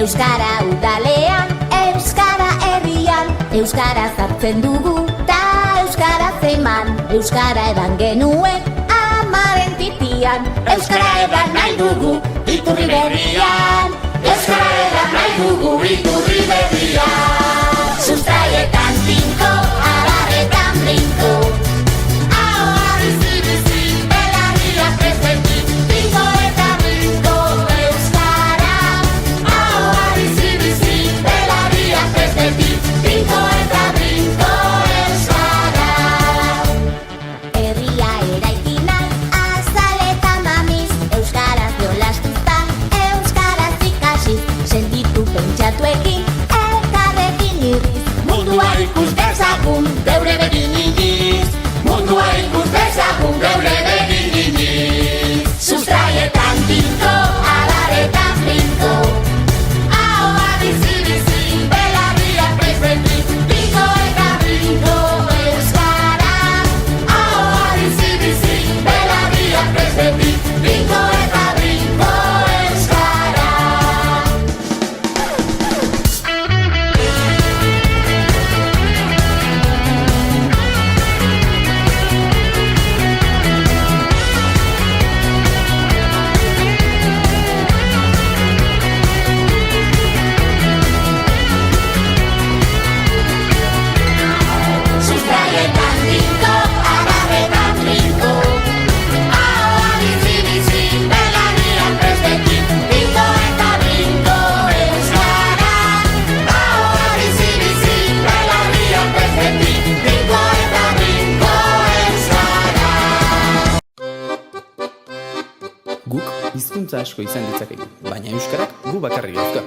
Euskara udalean, euskara herrian, euskara zartzen dugu, ta euskara zeman. Euskara edan genuen, amaren titian, euskara edan nahi dugu, iturri berrian. Euskara edan nahi dugu, iturri berrian. Sustraietan tinko, abarretan brinko, ahoa bizi-bizi, belarria presenti, tinko eta brinko, euskara. Ahoa bizi-bizi, belarria presenti, tinko eta brinko, euskara. Herria eraiki nahi, azal eta mamiz, euskaraz jolastuzta, euskaraz ikasiz, sentitu pentsatuekin, elkarrekin irriz. Mundua ikus dezagun, geure begin iniz. Mundua ikus dezagun, geure begin iniz. Sustraietan tinko, abarretan brinko, ahoa bizi-bizi, belarria presenti, tinko eta brinko, euskara. Ahoa bizi-bizi, belarria presenti, tinko eta brinko, euskara. Sustraietan tinko, abarretan brinko, ahoa bizi-bizi, belarria presenti, tinko eta brinko, euskara. Ahoa bizi-bizi, belarria presenti, tinko eta brinko, euskara. Guk hizkuntza asko izan ditzakegu, baina euskarak gu bakarrik dauzka.